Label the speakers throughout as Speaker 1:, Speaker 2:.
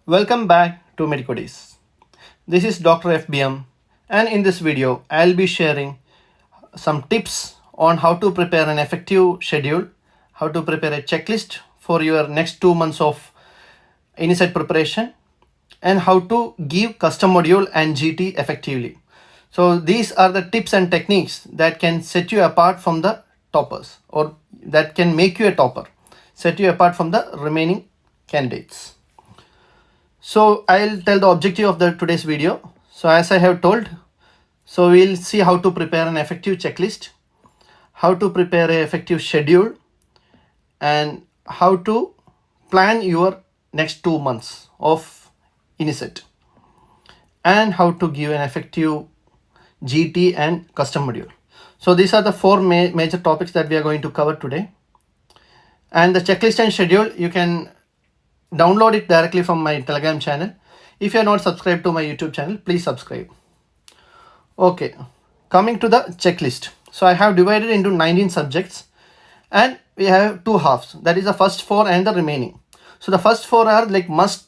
Speaker 1: Welcome back to Medico Days. This is Dr. FBM, and in this video, I'll be sharing some tips on how to prepare an effective schedule, how to prepare a checklist for your next 2 months of INICET preparation, and how to give custom module and GT effectively. So, these are the tips and techniques that can set you apart from the toppers, or that can make you a topper, set you apart from the remaining candidates. So I'll tell the objective of the today's video. So as I have told, so we'll see how to prepare an effective checklist, how to prepare an effective schedule, and how to plan your next 2 months of INICET, and how to give an effective GT and custom module. So these are the four major topics that we are going to cover today. And the checklist and schedule, you can download it directly from my Telegram channel. If you are not subscribed to my YouTube channel, please subscribe. Okay, coming to the checklist. So I have divided into 19 subjects and we have two halves. That is the first four and the remaining. So the first four are like must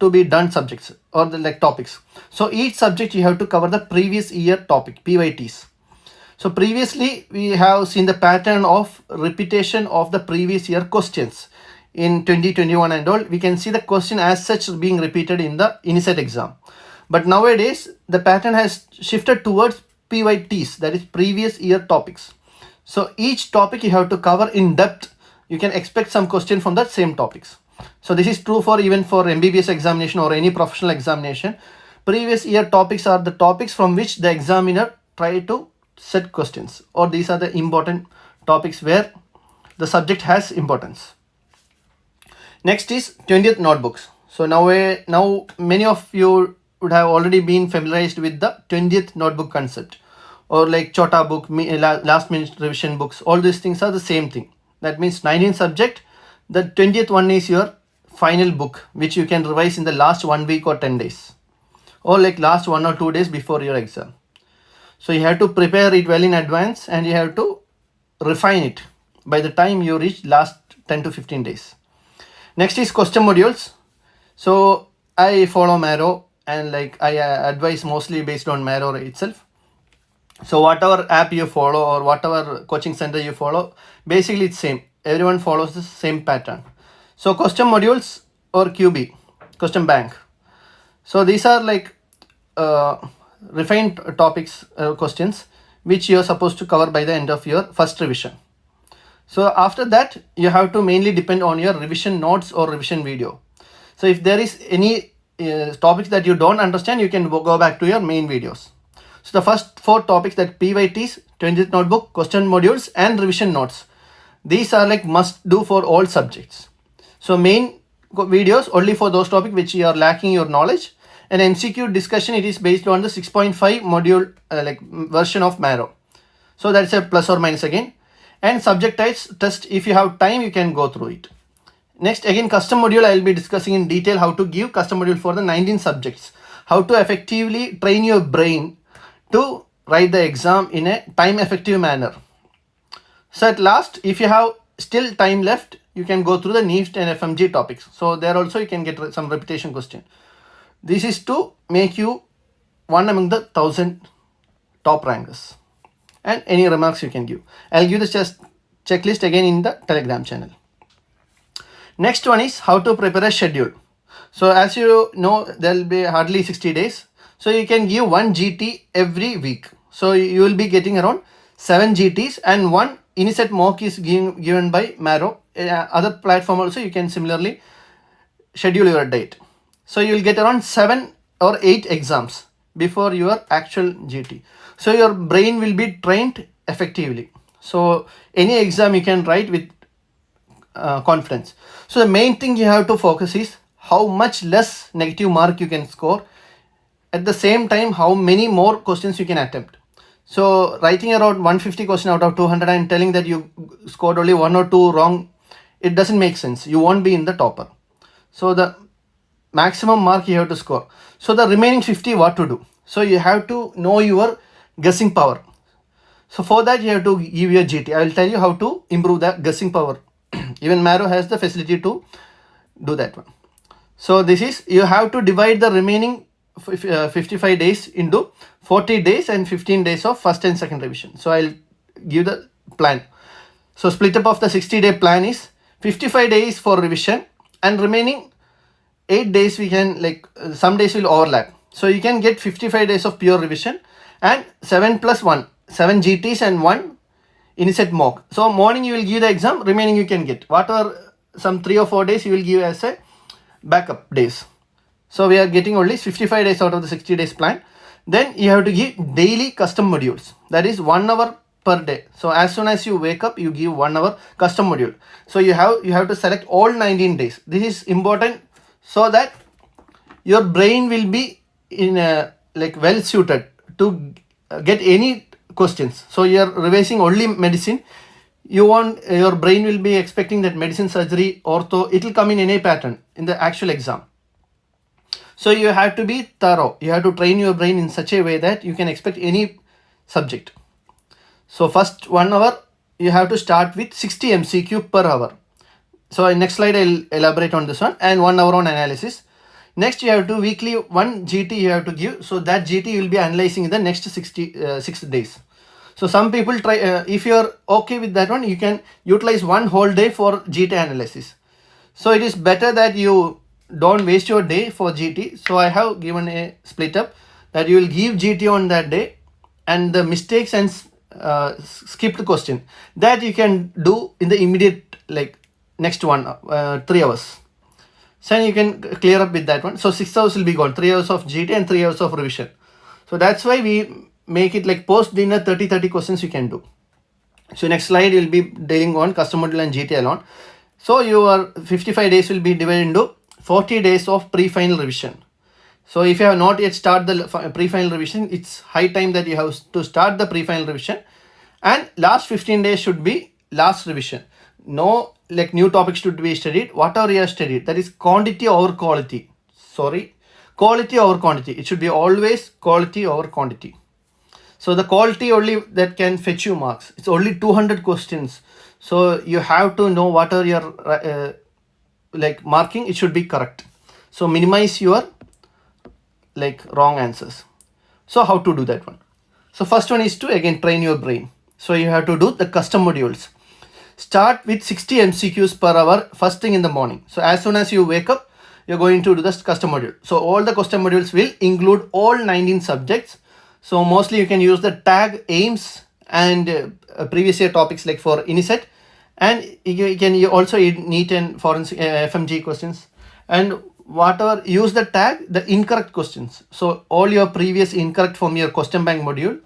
Speaker 1: to be done subjects or the like topics. So each subject you have to cover the previous year topic, PYTs. So previously we have seen the pattern of repetition of the previous year questions. In 2021 and all, we can see the question as such being repeated in the INICET exam. But nowadays, the pattern has shifted towards PYTs, that is previous year topics. So each topic you have to cover in depth. You can expect some question from that same topics. So this is true for even for MBBS examination or any professional examination. Previous year topics are the topics from which the examiner try to set questions, or these are the important topics where the subject has importance. Next is 20th notebooks. So now many of you would have already been familiarized with the 20th notebook concept, or like chota book, last minute revision books. All these things are the same thing. That means 19 subject. The 20th one is your final book, which you can revise in the last 1 week or 10 days, or like last 1 or 2 days before your exam. So you have to prepare it well in advance and you have to refine it by the time you reach last 10 to 15 days. Next is custom modules. So I follow Marrow and like I advise mostly based on Marrow itself. So whatever app you follow or whatever coaching center you follow, basically it's same. Everyone follows the same pattern. So custom modules or QB, custom bank. So these are like refined topics, questions which you are supposed to cover by the end of your first revision. So after that, you have to mainly depend on your revision notes or revision video. So if there is any topics that you don't understand, you can go back to your main videos. So the first four topics, that PYTs, 20th notebook, question modules and revision notes. These are like must do for all subjects. So main videos only for those topics which you are lacking your knowledge. And MCQ discussion, it is based on the 6.5 module like version of Marrow. So that's a plus or minus again. And subject test, if you have time, you can go through it. Next, again, custom module, I will be discussing in detail how to give custom module for the 19 subjects, how to effectively train your brain to write the exam in a time effective manner. So at last, if you have still time left, you can go through the NEET and FMG topics. So there also you can get some repetition question. This is to make you one among the 1,000 top rankers. And any remarks you can give. I'll give the checklist again in the Telegram channel. Next one is how to prepare a schedule. So as you know, there will be hardly 60 days. So you can give one GT every week. So you will be getting around 7 GTs, and one INICET mock is given by Marrow. Other platform also you can similarly schedule your date. So you will get around 7 or 8 exams before your actual GT. So your brain will be trained effectively. So any exam you can write with confidence. So the main thing you have to focus is how much less negative mark you can score. At the same time, how many more questions you can attempt. So writing around 150 question out of 200 and telling that you scored only 1 or 2 wrong, it doesn't make sense. You won't be in the topper. So the maximum mark you have to score. So the remaining 50, what to do? So you have to know your guessing power. So for that you have to give your GT. I will tell you how to improve the guessing power. Even Marrow has the facility to do that one. So this is, you have to divide the remaining 55 days into 40 days and 15 days of first and second revision. So I'll give the plan. So split up of the 60-day plan is 55 days for revision and remaining 8 days we can, like some days will overlap. So you can get 55 days of pure revision and 7 plus 1, 7 GTs and 1 INICET mock. So morning you will give the exam, remaining you can get. Whatever, some 3 or 4 days you will give as a backup days. So we are getting only 55 days out of the 60 days plan. Then you have to give daily custom modules. That is 1 hour per day. So as soon as you wake up, you give 1 hour custom module. So you have to select all 19 days. This is important so that your brain will be in a, like well suited to get any questions. So you are revising only medicine. You want, your brain will be expecting that medicine, surgery, ortho, it will come in any pattern in the actual exam. So you have to be thorough. You have to train your brain in such a way that you can expect any subject. So first 1 hour, you have to start with 60 MCQ per hour. So in next slide, I'll elaborate on this one, and 1 hour on analysis. Next, you have to weekly 1 GT you have to give. So that GT you will be analyzing in the next 6 days. So some people try, if you're okay with that one, you can utilize 1 whole day for GT analysis. So it is better that you don't waste your day for GT. So I have given a split up that you will give GT on that day, and the mistakes and skipped question that you can do in the immediate, like next 3 hours. So you can clear up with that one. So 6 hours will be gone, 3 hours of GT and 3 hours of revision. So that's why we make it like post dinner 30 questions you can do. So next slide will be dealing on custom module and GT alone. So your 55 days will be divided into 40 days of pre-final revision. So if you have not yet started the pre-final revision, it's high time that you have to start the pre-final revision. And last 15 days should be last revision. No, like new topics should be studied. Whatever you have studied, that is quantity over quality. Quality over quantity. It should be always quality over quantity. So the quality only that can fetch you marks. It's only 200 questions. So you have to know what are your like marking. It should be correct. So minimize your like wrong answers. So how to do that one? So first one is to again train your brain. So you have to do the custom modules. Start with 60 MCQs per hour first thing in the morning. So as soon as you wake up, you're going to do the custom module. So all the custom modules will include all 19 subjects. So mostly you can use the tag aims and previous year topics like for INICET, and you can also NEET and forensic FMG questions, and whatever, use the tag the incorrect questions. So all your previous incorrect from your question bank module,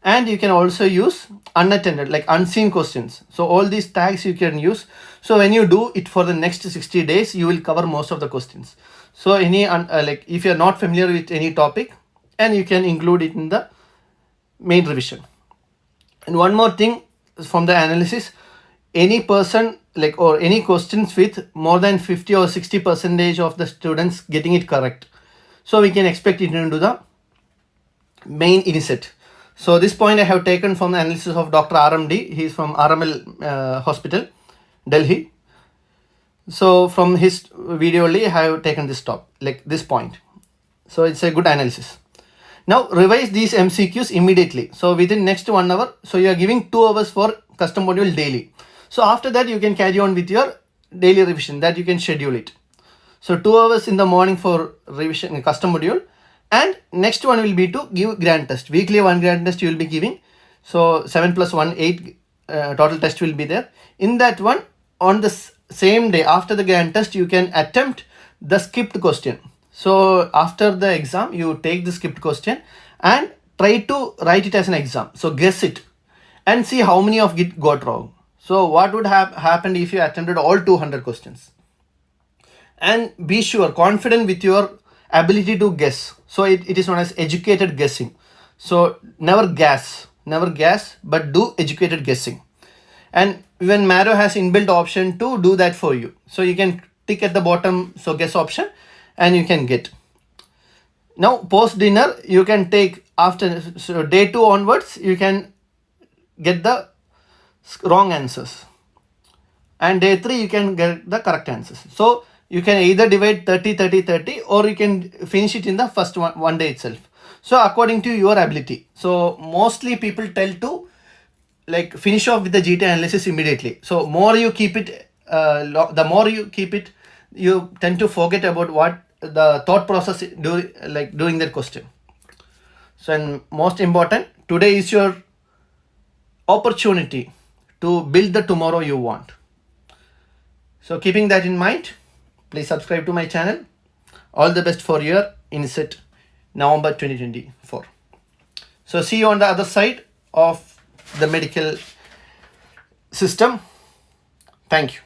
Speaker 1: and you can also use unattended, like unseen questions. So all these tags you can use. So when you do it for the next 60 days, you will cover most of the questions. So any like if you're not familiar with any topic, and you can include it in the main revision. And one more thing from the analysis, any person like or any questions with more than 50 or 60% of the students getting it correct, so we can expect it into the main INICET. So this point I have taken from the analysis of Dr. RMD. He is from RML Hospital, Delhi. So from his video only I have taken this this point. So it's a good analysis. Now revise these MCQs immediately. So within next 1 hour, so you are giving 2 hours for custom module daily. So after that you can carry on with your daily revision, that you can schedule it. So 2 hours in the morning for revision custom module, and next one will be to give grand test. Weekly 1 grand test you will be giving. So 7 plus 1, 8 total test will be there. In that one, on the same day after the grand test, you can attempt the skipped question. So after the exam, you take the skipped question and try to write it as an exam. So guess it and see how many of it got wrong. So what would have happened if you attended all 200 questions? And be sure, confident with your ability to guess. So it is known as educated guessing. So never guess, but do educated guessing. And even Marrow has inbuilt option to do that for you. So you can tick at the bottom, so guess option, and you can get. Now post dinner, you can take after, so day 2 onwards, you can get the wrong answers, and day 3 you can get the correct answers. So you can either divide 30, 30, 30, or you can finish it in the first one day itself. So according to your ability. So mostly people tell to like finish off with the GT analysis immediately. So more you keep it, the more you keep it, you tend to forget about what the thought process during that question. So, and most important, today is your opportunity to build the tomorrow you want. So keeping that in mind, please subscribe to my channel. All the best for your INICET November 2024. So see you on the other side of the medical system. Thank you.